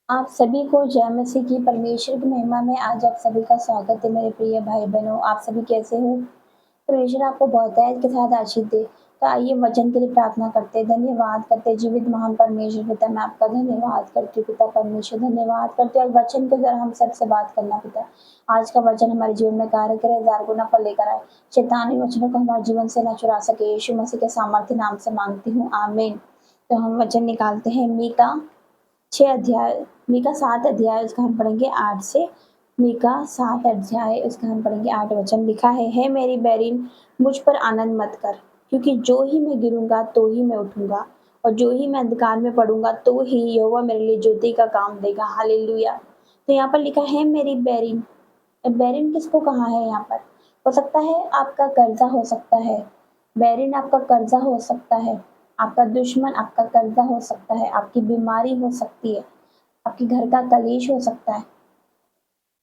आप सभी को जय मसीह की परमेश्वर की महिमा में आज आप सभी का स्वागत है मेरे प्रिय भाई बहनों। आप सभी कैसे हो? परमेश्वर आपको बहुतायत के साथ आशीष दे। तो आइए वचन के लिए प्रार्थना करते हैं, धन्यवाद करते हैं। जीवित महान परमेश्वर पिता, मैं आपका धन्यवाद करती हूँ पिता परमेश्वर, धन्यवाद करते हैं। और वचन के द्वारा हम सबसे बात करना पिता, आज का वचन हमारे जीवन में कार्य करे, 1000 गुना फल लेकर आए। शैतानी वचनों को हमारे जीवन से न चुरा सके, यीशु मसीह के सामर्थ्य नाम से मांगती हूँ, आमीन। तो हम वचन निकालते हैं मीका 6 अध्याय, मीका 7 अध्याय, उसका हम पढ़ेंगे 8 से। मीका 7 अध्याय, उसका हम पढ़ेंगे 8 वचन। लिखा है, हे मेरी बैरिन, मुझ पर आनंद मत कर, क्योंकि जो ही मैं गिरूंगा तो ही मैं उठूंगा, और जो ही मैं अंधकार में पड़ूंगा तो ही यहोवा मेरे लिए ज्योति का काम देगा। हालेलुया। तो यहाँ पर लिखा है मेरी बैरिन। बैरिन किसको कहा है यहाँ पर? हो सकता है आपका कर्जा हो सकता है, बैरिन आपका कर्जा हो सकता है, आपका दुश्मन आपका कर्जा हो सकता है, आपकी बीमारी हो सकती है, आपके घर का कलेश हो सकता है।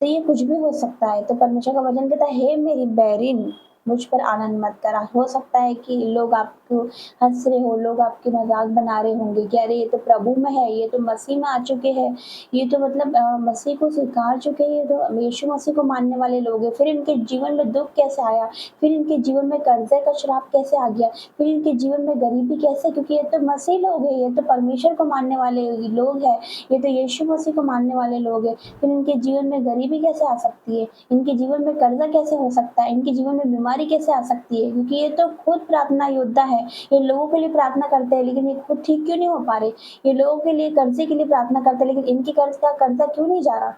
तो ये कुछ भी हो सकता है। तो परमेश्वर का वचन कहता है, हे मेरी बैरिन, मुझ पर आनंद मत करा। हो सकता है कि लोग आपको हंस रहे हो, लोग आपके मजाक बना रहे होंगे कि अरे ये तो प्रभु में है, ये तो मसीह में आ चुके हैं, ये तो मतलब मसीह को स्वीकार चुके हैं, ये तो यीशु मसीह को मानने वाले लोग हैं, फिर इनके जीवन में दुख कैसे आया, फिर इनके जीवन में कर्जे का श्राप कैसे आ गया, फिर इनके जीवन में गरीबी कैसे, क्योंकि ये तो मसीह लोग हैं, ये तो परमेश्वर को मानने वाले लोग हैं, ये तो यीशु मसीह को मानने वाले लोग हैं, फिर इनके जीवन में गरीबी कैसे आ सकती है, इनके जीवन में कर्जा कैसे हो सकता है, इनके जीवन में बीमारी कैसे आ सकती है, क्योंकि ये तो खुद प्रार्थना योद्धा है। ये लोगों के लिए प्रार्थना करते हैं लेकिन ये खुद ठीक क्यों नहीं हो पा रहे। ये लोगों के लिए कर्जे के लिए प्रार्थना करते हैं लेकिन इनके कर्जा क्यों नहीं जा रहा।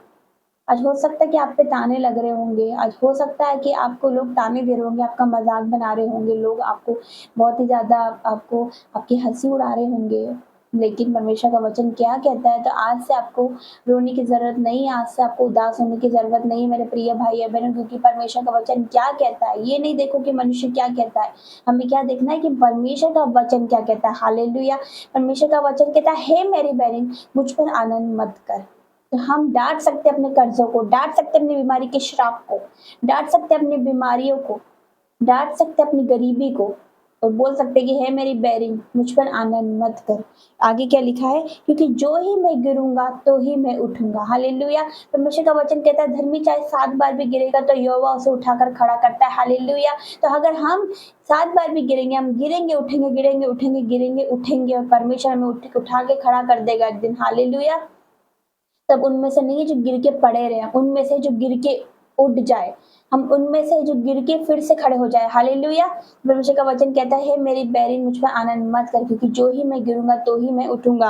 आज हो सकता है कि आप पे ताने लग रहे होंगे, आज हो सकता है कि आपको लोग ताने दे रहे होंगे, आपका मजाक बना रहे होंगे, लोग आपको बहुत ही ज़्यादा आपको आपकी हंसी उड़ा रहे होंगे। लेकिन परमेश्वर का वचन क्या कहता है? तो आज से आपको रोने की ज़रूरत नहीं है, आज से आपको उदास होने की ज़रूरत नहीं है मेरे प्रिय भाई या बहनों, क्योंकि परमेश्वर का वचन क्या कहता है ये नहीं देखो कि मनुष्य क्या कहता है, हमें क्या देखना है कि परमेश्वर का वचन क्या कहता है। हालेलुया। परमेश्वर का वचन कहता है, हे मेरी बहन, मुझ पर आनंद मत कर। तो हम डाँट सकते हैं अपने कर्ज़ों को, डाँट सकते हैं अपनी बीमारी के श्राप को, डाँट सकते हैं अपनी बीमारियों को, डाँट सकते हैं अपनी गरीबी को, और बोल सकते हैं कि हे मेरी बैरिन, मुझ पर आनंद मत कर। आगे क्या लिखा है? क्योंकि जो ही मैं गिरूँगा तो ही मैं उठूँगा। हालेलुया। परमेश्वर का वचन कहता है, धर्मी चाहे 7 बार भी गिरेगा तो यहोवा उसे उठाकर खड़ा करता है। हालेलुया। तो अगर हम 7 बार भी गिरेंगे, हम गिरेंगे, उठेंगे, गिरेंगे, उठेंगे, गिरेंगे, उठेंगे, और परमेश्वर हमें उठा के खड़ा कर देगा एक दिन। हालेलुया। तब उनमें से नहीं जो गिर के पड़े रहे, उनमें से जो गिर के उठ जाए, हम उनमें से जो गिर के फिर से खड़े हो जाए। हालेलुया। परमेश्वर का वचन कहता है, मेरी बैरिन, मुझ पर आनंद मत कर, क्योंकि जो ही मैं गिरूंगा तो ही मैं उठूंगा।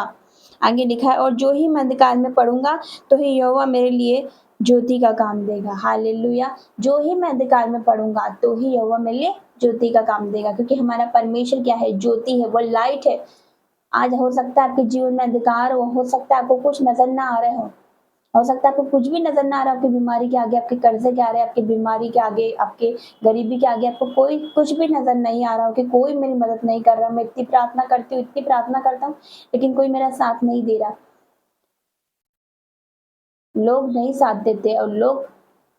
आगे लिखा है, और जो ही मैं अंधकार में पड़ूंगा तो ही यहोवा मेरे लिए ज्योति का काम देगा। हालेलुया। जो ही मैं अंधकार में पड़ूंगा तो ही यहोवा मेरे लिए ज्योति का काम देगा, क्योंकि हमारा परमेश्वर क्या है? ज्योति है, वो लाइट है। आज हो सकता है आपके जीवन में अंधकार हो सकता है आपको कुछ नज़र ना आ रहे हो सकता है आपको कुछ भी नज़र ना आ रहा, आपकी बीमारी के आगे, आपके कर्ज़े के आगे, आपकी बीमारी के आगे, आपके गरीबी के आगे आपको कोई कुछ भी नज़र नहीं आ रहा हो कि कोई मेरी मदद नहीं कर रहा। मैं इतनी प्रार्थना करती हूँ, इतनी प्रार्थना करता हूँ, लेकिन कोई मेरा साथ नहीं दे रहा। लोग नहीं साथ देते, और लोग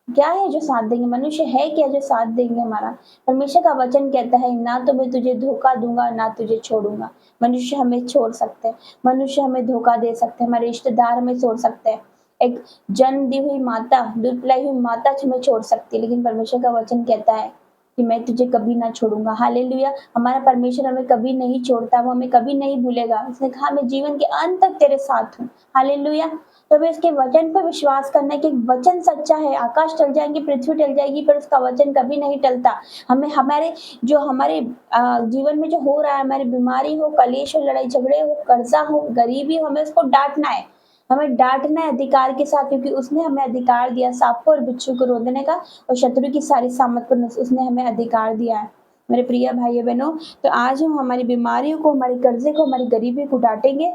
क्या है जो साथ देंगे? मनुष्य है क्या जो साथ देंगे हमारा? परमेश्वर का वचन कहता है, ना तो मैं तुझे धोखा दूँगा, ना तुझे छोड़ूँगा। मनुष्य हमें छोड़ सकते हैं, मनुष्य हमें धोखा दे सकते हैं, हमारे रिश्तेदार हमें छोड़ सकते हैं। एक जन्म दी हुई माता, दूध पिलाई हुई माता हमें छोड़ सकती है, लेकिन परमेश्वर का वचन कहता है कि मैं तुझे कभी ना छोड़ूँगा। हालेलुया। हमारा परमेश्वर हमें कभी नहीं छोड़ता, वो हमें कभी नहीं भूलेगा। उसने कहा, मैं जीवन के अंत तक तेरे साथ हूँ। हालेलुया। तो हमें इसके वचन पर विश्वास करना है कि वचन सच्चा है। आकाश टल जाएंगे, पृथ्वी टल जाएगी, पर उसका वचन कभी नहीं टलता। हमें हमारे जो हमारे जीवन में जो हो रहा है, हमारी बीमारी हो, कलेश हो, लड़ाई झगड़े हो, कर्जा हो, गरीबी हो, हमें उसको डांटना है। हमें डांटना है अधिकार के साथ, क्योंकि उसने हमें अधिकार दिया सांप को और बिच्छू को रोकने का, और शत्रु की सारी सामत को उसने हमें अधिकार दिया है। मेरे प्रिय भाई बहनों, तो आज हम हमारी बीमारियों को, हमारे कर्जे को, हमारी गरीबी को डांटेंगे,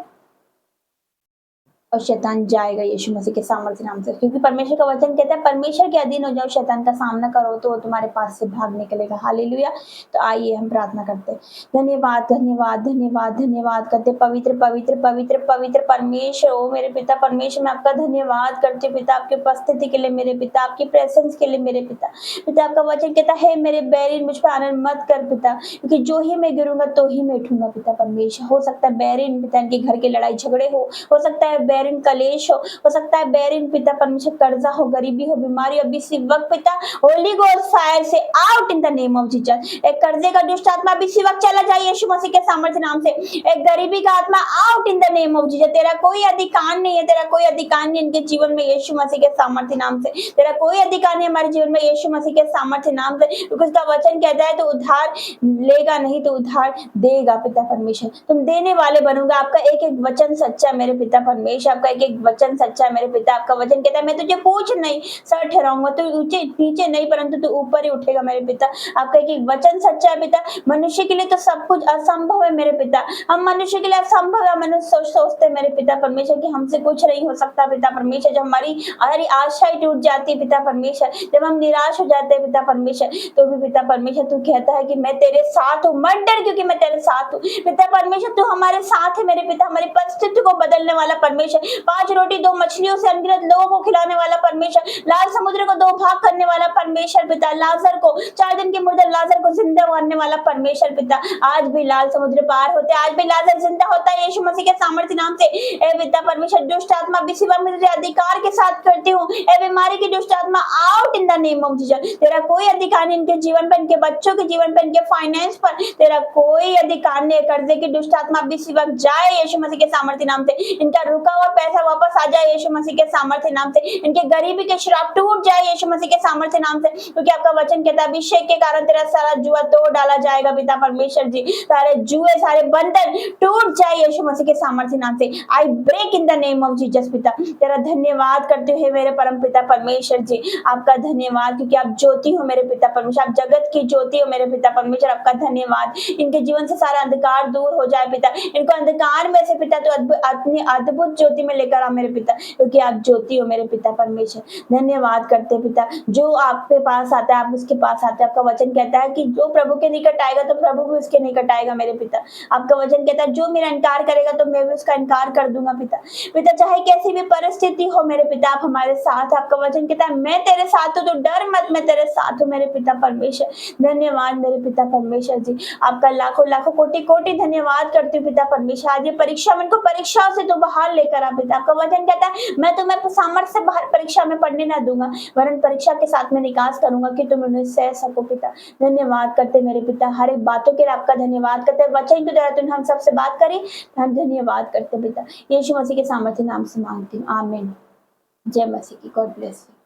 और शैतान जाएगा यीशु मसीह के सामर्थ्य नाम से, क्योंकि परमेश्वर का वचन कहता है, परमेश्वर के अधीन हो जाओ, शैतान का सामना करो तो वो तुम्हारे पास से भाग निकलेगा। हालेलुया। तो आइए हम प्रार्थना करते हैं। धन्यवाद, धन्यवाद, धन्यवाद, धन्यवाद करते पवित्र पवित्र पवित्र पवित्र परमेश्वर, ओ मेरे पिता परमेश्वर, मैं आपका धन्यवाद करती हूँ पिता, आपकी उपस्थिति के लिए मेरे पिता, आपकी प्रेजेंस के लिए मेरे पिता। पिता आपका वचन कहता है, मेरे बैरिन, मुझ पर आनंद मत कर पिता, क्योंकि जो ही मैं गिरूंगा तो ही मैं उठूंगा पिता परमेश्वर। हो सकता है बैरिन पिता इनके घर के लड़ाई झगड़े हो सकता है बैरिन कलेश हो सकता है बैरिन पिता परमेश्वर कर्जा हो, गरीबी हो, बीमारी हो, अभी इसी वक्त पिता होली गोस्ट फायर से out in the name of Jesus. एक कर्जे का दुष्ट आत्मा अभी इसी वक्त चला जाए यीशु मसीह के सामर्थ्य नाम से। एक गरीबी का आत्मा out in the name of Jesus. तेरा कोई अधिकार नहीं है, तेरा कोई अधिकार नहीं इनके जीवन में यीशु मसीह के सामर्थ्य नाम से। तेरा कोई अधिकार नहीं हमारे जीवन में यीशु मसीह के सामर्थ्य नाम से, क्योंकि उसका वचन कहता है तो उद्धार लेगा नहीं तो उद्धार देगा पिता परमेश्वर। तुम देने वाले बनोगे। आपका एक एक वचन सच्चा है मेरे पिता परमेश्वर, आपका एक एक वचन सच्चा है मेरे पिता। आपका वचन कहता है मैं तुझे पूछ नहीं सर ठहराऊंगा, तो ऊंचे नीचे नहीं परंतु तू ऊपर ही उठेगा मेरे पिता। आपका एक एक वचन सच्चा है पिता। मनुष्य के लिए तो सब कुछ असंभव है मेरे पिता। हम मनुष्य के लिए असंभव है, मनुष्य सोचते हैं मेरे पिता परमेश्वर कि हमसे कुछ नहीं हो सकता पिता परमेश्वर। जब हमारी आशाएं टूट जाती है पिता परमेश्वर, जब हम निराश हो जाते हैं पिता परमेश्वर, तो भी पिता परमेश्वर तू कहता है कि मैं तेरे साथ हूँ, मत डर क्योंकि मैं तेरे साथ हूँ। पिता परमेश्वर तू हमारे साथ है मेरे पिता। हमारी परिस्थिति को बदलने वाला परमेश्वर, 5 रोटी 2 मछलियों से अनगिनत लोगों को खिलाने वाला परमेश्वर, लाल समुद्र को 2 भाग करने वाला परमेश्वर पिता, लाजर को 4 दिन के मुर्दा लाजर को जिंदा करने वाला परमेश्वर पिता। आज भी लाल समुद्र पार होते, आज भी लाजर जिंदा होता है यीशु मसीह के सामर्थ्य नाम से। ए पिता परमेश्वर दुष्ट आत्मा बिसिवा में अधिकार के साथ करती हूँ। ए बीमारी की दुष्ट आत्मा out in the name of Jesus. तेरा कोई अधिकार नहीं इनके जीवन पर, इनके बच्चों के जीवन पर, इनके फाइनेंस पर, तेरा कोई अधिकार नहीं। कर्जे की दुष्ट आत्मा इसी वक्त जाए यीशु मसीह के सामर्थ्य नाम से। इनका रुका हुआ पैसा वापस आ जाए यीशु मसीह के सामर्थ्य नाम से। इनके गरीबी के श्राप टूट जाए यीशु मसीह के सामर्थ्य नाम से, क्योंकि आपका वचन कहता है अभिषेक के कारण तेरा सारा जुआ तोड़ डाला जाएगा पिता परमेश्वर जी। सारे जुए सारे बंधन टूट जाए यीशु मसीह के सामर्थ्य नाम से। I break in the name of Jesus पिता। तेरा धन्यवाद करते हुए मेरे परम पिता परमेश्वर जी, आपका धन्यवाद क्योंकि आप ज्योति हो मेरे पिता परमेश्वर, आप जगत की ज्योति हो मेरे पिता परमेश्वर। आपका धन्यवाद। इनके जीवन से सारा अंधकार दूर हो जाए पिता। इनको अंधकार में से पिता तो अपनी अद्भुत ज्योति में लेकर आ मेरे पिता, क्योंकि आप ज्योति हो मेरे पिता परमेश्वर। धन्यवाद करते पिता। जो आपके पास आता है आप उसके पास आते हैं। आपका वचन कहता है कि जो प्रभु के निकट आएगा तो प्रभु भी उसके निकट आएगा मेरे पिता। आपका वचन कहता है जो मेरा इनकार करेगा तो मैं भी उसका इनकार कर दूंगा पिता। पिता चाहे कैसी भी परिस्थिति हो मेरे पिता आप हमारे साथ। आपका वचन कहता है मैं तेरे साथ हूँ तो डर मत, मैं तेरे साथ हूँ मेरे पिता परमेश्वर। धन्यवाद मेरे पिता परमेश्वर जी, आपका लाखों लाखों कोटि कोटि धन्यवाद करती हूँ पिता परमेश्वर। आज ये परीक्षा में इनको परीक्षाओं से तो बाहर लेकर आ पिता। आपका वचन कहता है मैं तुम्हें सामर्थ्य से बाहर परीक्षा में पढ़ने ना दूंगा, वरन परीक्षा के साथ में निकास करूंगा कि तुम उन्हें सह सको पिता। धन्यवाद करते मेरे पिता, हर एक बातों के लिए आपका धन्यवाद करते। वचन के द्वारा तुमने हम सबसे बात करी, हम धन्यवाद करते पिता। यीशु मसीह के सामर्थ्य नाम से मांगती हूँ, आमीन। जय मसीह की। God bless you.